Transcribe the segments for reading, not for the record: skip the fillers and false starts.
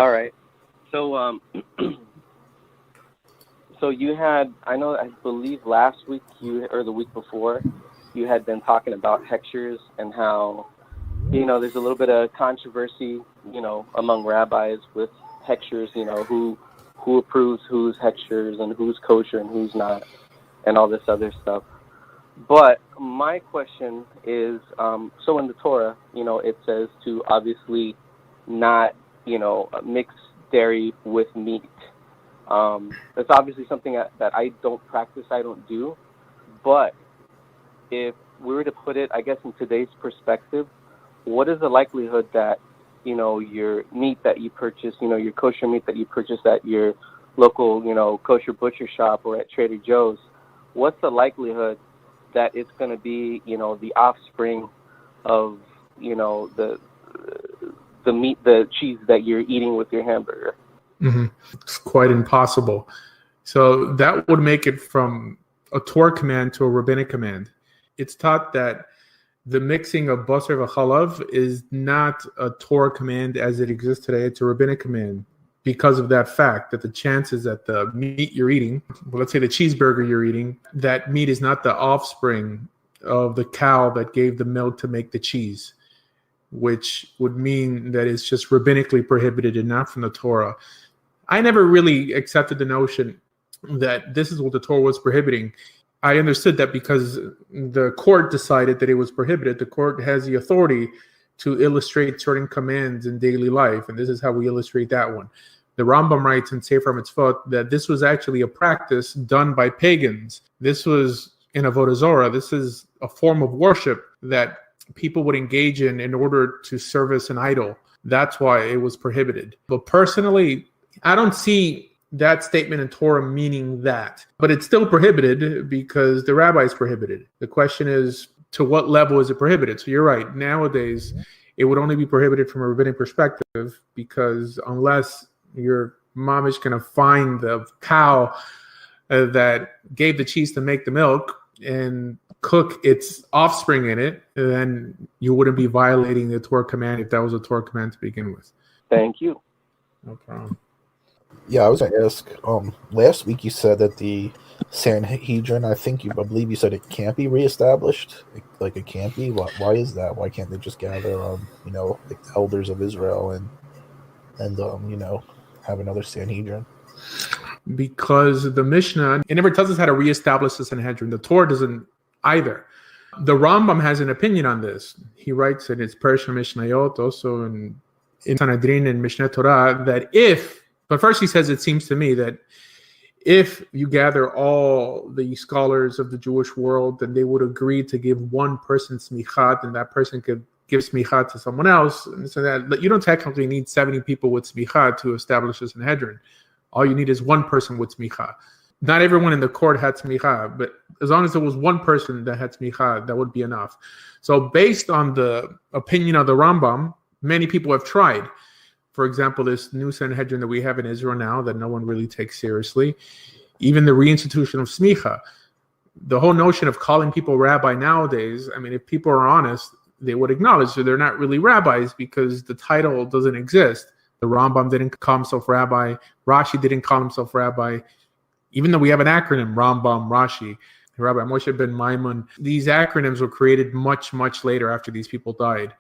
All right. So, so you had, I believe last week or the week before, you had been talking about hechsher and how, there's a little bit of controversy, among rabbis with hechsher, who approves who's hechsher and who's kosher and who's not, and all this other stuff. But my question is, so in the Torah, it says to obviously not, mix dairy with meat. That's obviously something that I don't practice, I don't do. But if we were to put it, I guess, in today's perspective, what is the likelihood that, your meat that you purchase, your kosher meat that you purchase at your local, kosher butcher shop or at Trader Joe's, what's the likelihood that it's going to be, the offspring of, the meat, the cheese that you're eating with your hamburger? Mm-hmm. It's quite impossible. So that would make it from a Torah command to a rabbinic command. It's taught that the mixing of basar v'chalav is not a Torah command as it exists today. It's a rabbinic command because of that fact that the chances that the meat you're eating, well, let's say the cheeseburger you're eating, that meat is not the offspring of the cow that gave the milk to make the cheese, which would mean that it's just rabbinically prohibited and not from the Torah. I never really accepted the notion that this is what the Torah was prohibiting. I understood that because the court decided that it was prohibited. The court has the authority to illustrate certain commands in daily life, and this is how we illustrate that one. The Rambam writes in Sefer Mitzvot that this was actually a practice done by pagans. This was in Avodah Zorah. This is a form of worship that people would engage in order to service an idol. That's why it was prohibited. But personally, I don't see that statement in Torah meaning that. But it's still prohibited because the rabbis prohibited. The question is, to what level is it prohibited? So you're right. Nowadays, it would only be prohibited from a rabbinic perspective because unless your mom is going to find the cow that gave the cheese to make the milk and cook its offspring in it, then you wouldn't be violating the Torah command if that was a Torah command to begin with. Thank you. No problem. Yeah, I was going to ask, last week you said that the Sanhedrin, I believe you said it can't be reestablished. Like it can't be? Why is that? Why can't they just gather, the elders of Israel and have another Sanhedrin? Because the Mishnah, it never tells us how to reestablish the Sanhedrin. The Torah doesn't either. The Rambam has an opinion on this. He writes in his Parashah Mishnayot, also in Sanhedrin and Mishneh Torah, but first he says, it seems to me that if you gather all the scholars of the Jewish world, then they would agree to give one person smichat, and that person could give smichat to someone else. And so that you don't technically need 70 people with smichat to establish a Sanhedrin. All you need is one person with smicha. Not everyone in the court had smicha, but as long as there was one person that had smicha, that would be enough. So based on the opinion of the Rambam, many people have tried. For example, this new Sanhedrin that we have in Israel now that no one really takes seriously, even the reinstitution of smicha, the whole notion of calling people rabbi nowadays, I mean, if people are honest, they would acknowledge that they're not really rabbis because the title doesn't exist. The Rambam didn't call himself rabbi. Rashi didn't call himself rabbi. Even though we have an acronym, Rambam, Rashi, Rabbi Moshe ben Maimon, these acronyms were created much, much later after these people died.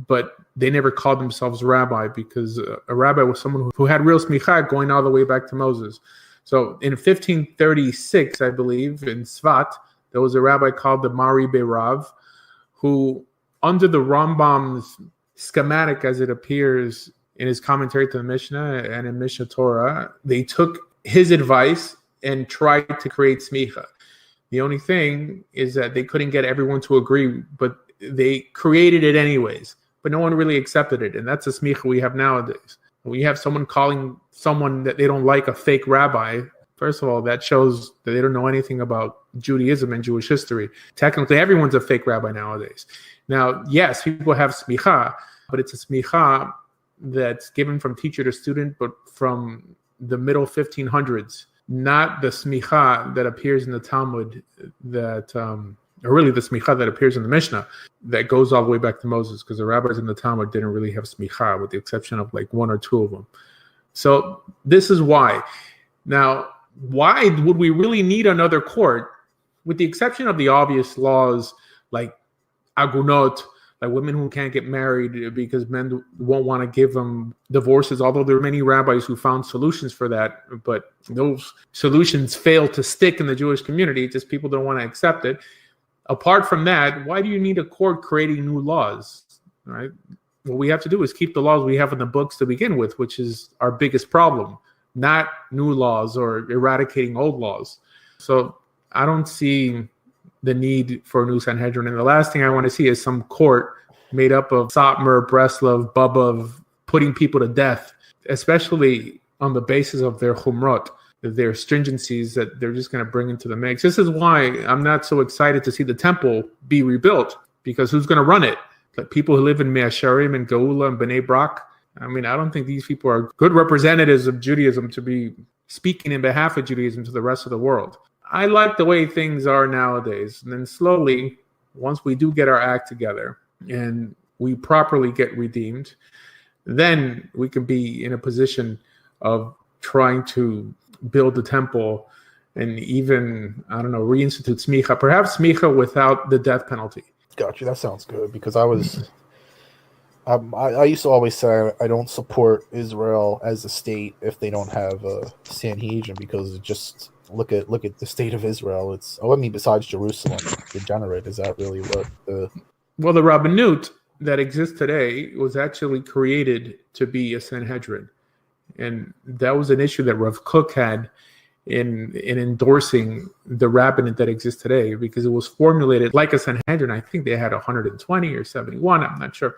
But they never called themselves rabbi because a rabbi was someone who had real smicha going all the way back to Moses. So in 1536, I believe, in Svat, there was a rabbi called the Mari Beirav, who, under the Rambam's schematic as it appears in his commentary to the Mishnah and in Mishneh Torah, they took his advice and tried to create smicha. The only thing is that they couldn't get everyone to agree, but they created it anyways. But no one really accepted it, and that's the smicha we have nowadays. When you have someone calling someone that they don't like a fake rabbi, first of all, that shows that they don't know anything about Judaism and Jewish history. Technically, everyone's a fake rabbi nowadays. Now, yes, people have smicha, but it's a smicha that's given from teacher to student, but from the middle 1500s, not the smicha that appears in the Talmud or really the smicha that appears in the Mishnah that goes all the way back to Moses, because the rabbis in the Talmud didn't really have smicha with the exception of like one or two of them. So this is why. Now, why would we really need another court, with the exception of the obvious laws like agunot, like women who can't get married because men won't want to give them divorces, although there are many rabbis who found solutions for that, but those solutions fail to stick in the Jewish community, just people don't want to accept it. Apart from that, why do you need a court creating new laws? Right? What we have to do is keep the laws we have in the books to begin with, which is our biggest problem, not new laws or eradicating old laws. So I don't see the need for a new Sanhedrin. And the last thing I want to see is some court made up of Satmar, Breslov, Bubov, putting people to death, especially on the basis of their chumrot, their stringencies that they're just going to bring into the mix. This is why I'm not so excited to see the temple be rebuilt, because who's going to run it? Like people who live in Me'asharim and Geula and Bnei Brak. I mean, I don't think these people are good representatives of Judaism to be speaking in behalf of Judaism to the rest of the world. I like the way things are nowadays. And then slowly, once we do get our act together and we properly get redeemed, then we can be in a position of trying to build the temple and even, I don't know, reinstitute Semicha, perhaps Semicha without the death penalty. Got you. That sounds good, because I used to always say I don't support Israel as a state if they don't have a Sanhedrin, because it just look at the state of Israel. Besides Jerusalem, degenerate. Is that really what the? Well, the Rabbanut that exists today was actually created to be a Sanhedrin, and that was an issue that Rav Kook had in endorsing the rabbinate that exists today, because it was formulated like a Sanhedrin. I think they had 120 or 71. I'm not sure.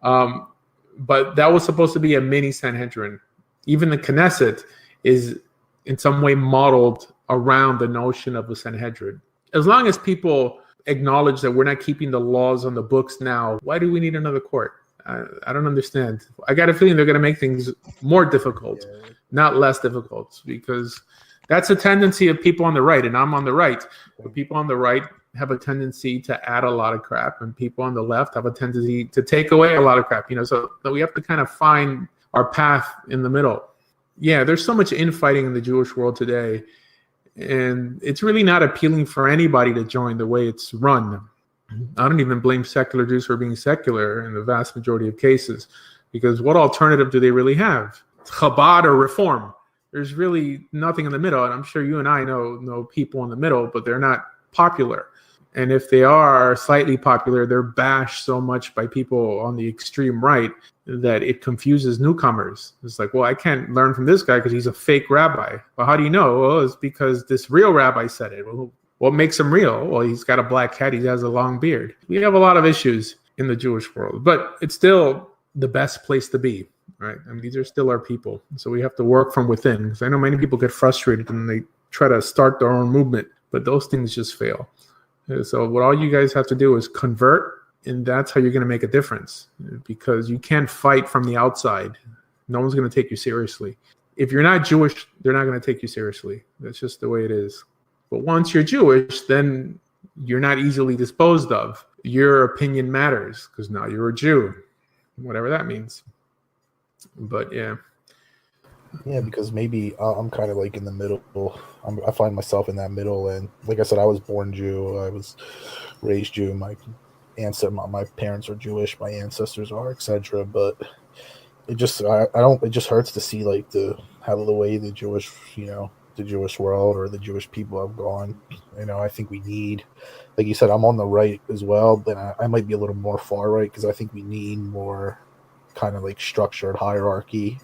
But that was supposed to be a mini Sanhedrin. Even the Knesset is in some way modeled around the notion of a Sanhedrin. As long as people acknowledge that we're not keeping the laws on the books now, why do we need another court? I don't understand. I got a feeling they're going to make things more difficult, not less difficult, because that's a tendency of people on the right, and I'm on the right. But people on the right have a tendency to add a lot of crap, and people on the left have a tendency to take away a lot of crap. So we have to kind of find our path in the middle. Yeah, there's so much infighting in the Jewish world today, and it's really not appealing for anybody to join the way it's run. I don't even blame secular Jews for being secular in the vast majority of cases, because what alternative do they really have? Chabad or Reform? There's really nothing in the middle, and I'm sure you and I know people in the middle, but they're not popular. And if they are slightly popular, they're bashed so much by people on the extreme right that it confuses newcomers. It's like, well, I can't learn from this guy because he's a fake rabbi. Well, how do you know? Well, it's because this real rabbi said it. Well, what makes him real? Well, he's got a black hat. He has a long beard. We have a lot of issues in the Jewish world, but it's still the best place to be, right? I mean, these are still our people. So we have to work from within. Because I know many people get frustrated and they try to start their own movement, but those things just fail. So what all you guys have to do is convert, and that's how you're going to make a difference, because you can't fight from the outside. No one's going to take you seriously. If you're not Jewish, they're not going to take you seriously. That's just the way it is. But once you're Jewish, then you're not easily disposed of. Your opinion matters because now you're a Jew, whatever that means. But yeah. Yeah, because maybe I'm kind of like in the middle. I find myself in that middle, and like I said, I was born Jew. I was raised Jew. My parents are Jewish. My ancestors are, etc. But it just It just hurts to see like how the way the Jewish world or the Jewish people have gone. I think we need, like you said, I'm on the right as well, but I might be a little more far right, because I think we need more kind of like structured hierarchy,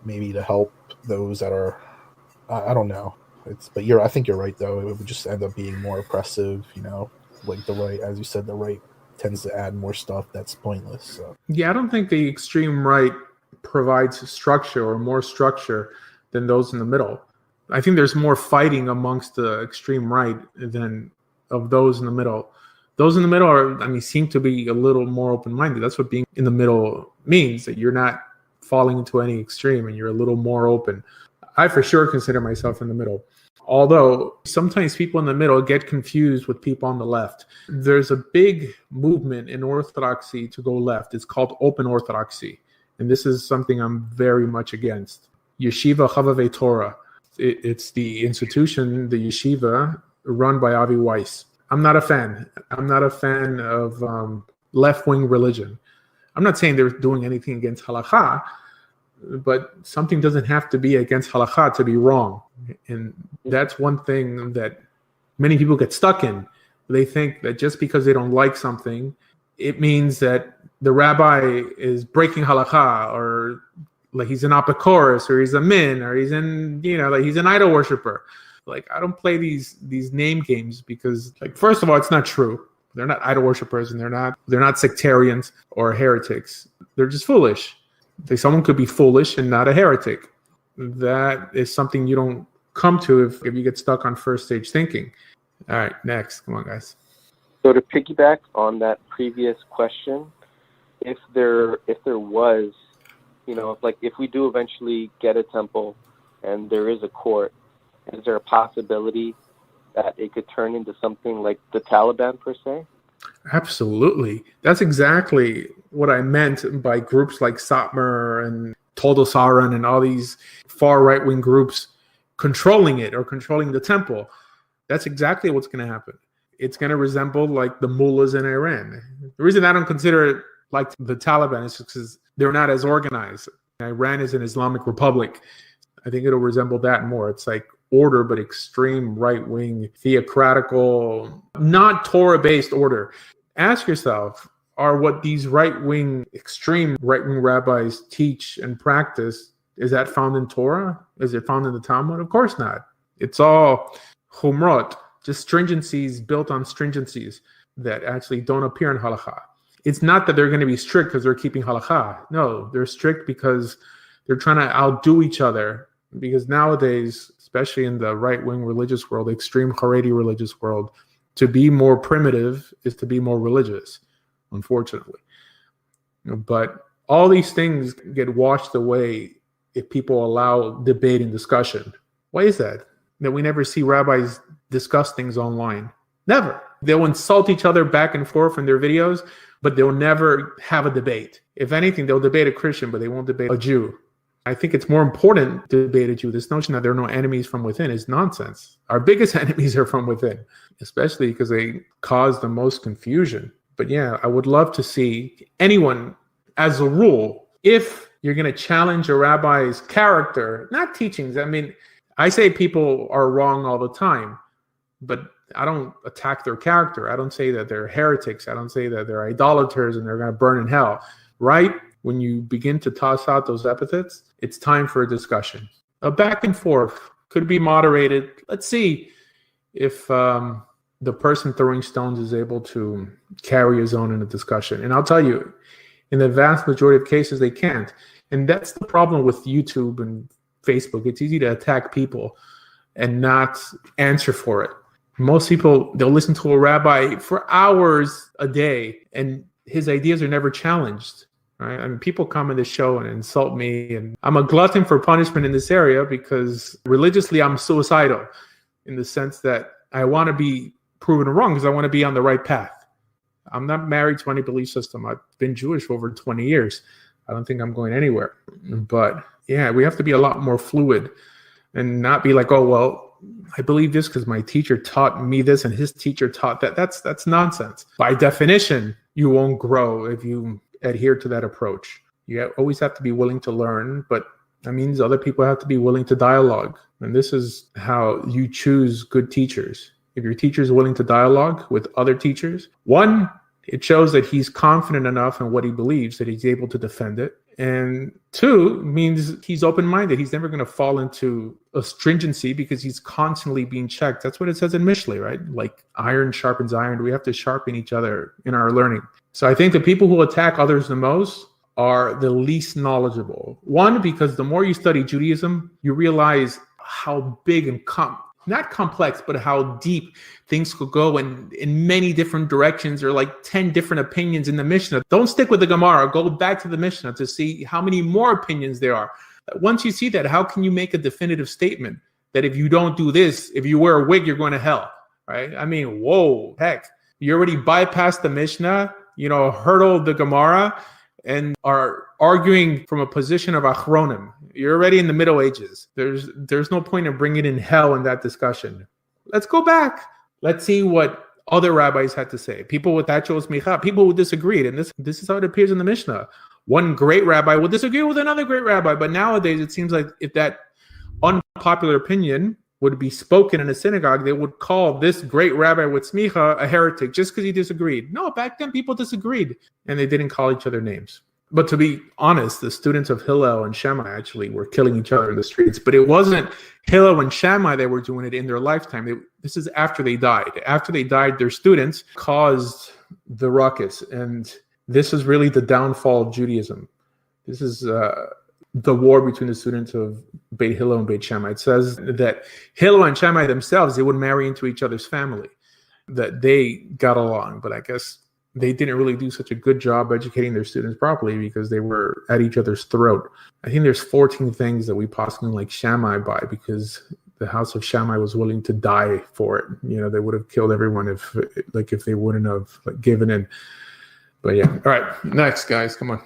maybe to help those that are, I don't know. I think you're right though. It would just end up being more oppressive, like the right, as you said, the right tends to add more stuff that's pointless. So. Yeah, I don't think the extreme right provides structure or more structure than those in the middle. I think there's more fighting amongst the extreme right than of those in the middle. Those in the middle seem to be a little more open-minded. That's what being in the middle means, that you're not falling into any extreme and you're a little more open. I for sure consider myself in the middle. Although sometimes people in the middle get confused with people on the left. There's a big movement in Orthodoxy to go left. It's called Open Orthodoxy. And this is something I'm very much against. Yeshiva Chavavei Torah. It's the institution, the yeshiva, run by Avi Weiss. I'm not a fan. I'm not a fan of left-wing religion. I'm not saying they're doing anything against halakha, but something doesn't have to be against halakha to be wrong. And that's one thing that many people get stuck in. They think that just because they don't like something, it means that the rabbi is breaking halakha, or like he's an apikorus, or he's a min, or he's like he's an idol worshiper. Like, I don't play these name games because, like, first of all, it's not true. They're not idol worshippers, and they're not sectarians or heretics. They're just foolish. Someone could be foolish and not a heretic. That is something you don't come to if you get stuck on first stage thinking. All right, next. Come on, guys. So to piggyback on that previous question, if there was, if we do eventually get a temple and there is a court, is there a possibility that it could turn into something like the Taliban per se? Absolutely. That's exactly what I meant by groups like Satmar and Toldo Saran and all these far right-wing groups controlling it or controlling the temple. That's exactly what's going to happen. It's going to resemble like the mullahs in Iran. The reason I don't consider it like the Taliban is because they're not as organized. Iran is an Islamic republic. I think it'll resemble that more. It's like order, but extreme right-wing, theocratical, not Torah-based order. Ask yourself, are what these extreme right-wing rabbis teach and practice, is that found in Torah? Is it found in the Talmud? Of course not. It's all humrot, just stringencies built on stringencies that actually don't appear in halakha. It's not that they're going to be strict because they're keeping halakha. No, they're strict because they're trying to outdo each other. Because nowadays, especially in the right-wing religious world, extreme Haredi religious world, to be more primitive is to be more religious, unfortunately. But all these things get washed away if people allow debate and discussion. Why is that? That we never see rabbis discuss things online. Never. They'll insult each other back and forth in their videos, but they'll never have a debate. If anything, they'll debate a Christian, but they won't debate a Jew. I think it's more important to debate a Jew. This notion that there are no enemies from within is nonsense. Our biggest enemies are from within, especially because they cause the most confusion. But yeah, I would love to see anyone, as a rule, if you're going to challenge a rabbi's character, not teachings. I mean, I say people are wrong all the time, but I don't attack their character. I don't say that they're heretics. I don't say that they're idolaters and they're going to burn in hell, right? When you begin to toss out those epithets, it's time for a discussion. A back and forth could be moderated. Let's see if the person throwing stones is able to carry his own in a discussion. And I'll tell you, in the vast majority of cases, they can't. And that's the problem with YouTube and Facebook. It's easy to attack people and not answer for it. Most people, they'll listen to a rabbi for hours a day, and his ideas are never challenged. Right? I mean, people come in the show and insult me, and I'm a glutton for punishment in this area because religiously I'm suicidal in the sense that I want to be proven wrong because I want to be on the right path. I'm not married to any belief system. I've been Jewish for over 20 years. I don't think I'm going anywhere. But yeah, we have to be a lot more fluid and not be like, oh, well, I believe this because my teacher taught me this and his teacher taught that. That's nonsense. By definition, you won't grow if you adhere to that approach. You always have to be willing to learn, but that means other people have to be willing to dialogue. And this is how you choose good teachers. If your teacher is willing to dialogue with other teachers, one, it shows that he's confident enough in what he believes that he's able to defend it. And two, means he's open-minded. He's never going to fall into a stringency because he's constantly being checked. That's what it says in Mishlei, right? Like iron sharpens iron. We have to sharpen each other in our learning. So I think the people who attack others the most are the least knowledgeable. One, because the more you study Judaism, you realize how big and not complex, but how deep things could go in many different directions, or like 10 different opinions in the Mishnah. Don't stick with the Gemara. Go back to the Mishnah to see how many more opinions there are. Once you see that, how can you make a definitive statement that if you don't do this, if you wear a wig, you're going to hell, right? I mean, whoa, heck. You already bypassed the Mishnah, hurdled the Gemara, and are arguing from a position of achronim. You're already in the Middle Ages. There's no point in bringing in hell in that discussion. Let's go back. Let's see what other rabbis had to say. People with actual smicha, people who disagreed. And this is how it appears in the Mishnah. One great rabbi will disagree with another great rabbi. But nowadays, it seems like if that unpopular opinion would be spoken in a synagogue, they would call this great rabbi with smicha a heretic just because he disagreed. No, back then people disagreed and they didn't call each other names. But to be honest, the students of Hillel and Shammai actually were killing each other in the streets. But it wasn't Hillel and Shammai that were doing it in their lifetime. This is after they died. After they died, their students caused the ruckus. And this is really the downfall of Judaism. This is the war between the students of Beit Hillel and Beit Shammai. It says that Hillel and Shammai themselves, they would marry into each other's family, that they got along. But I guess they didn't really do such a good job educating their students properly because they were at each other's throat. I think there's 14 things that we possibly like Shammai by because the house of Shammai was willing to die for it. You know, they would have killed everyone if they wouldn't have given in. But yeah. All right. Next, guys. Come on.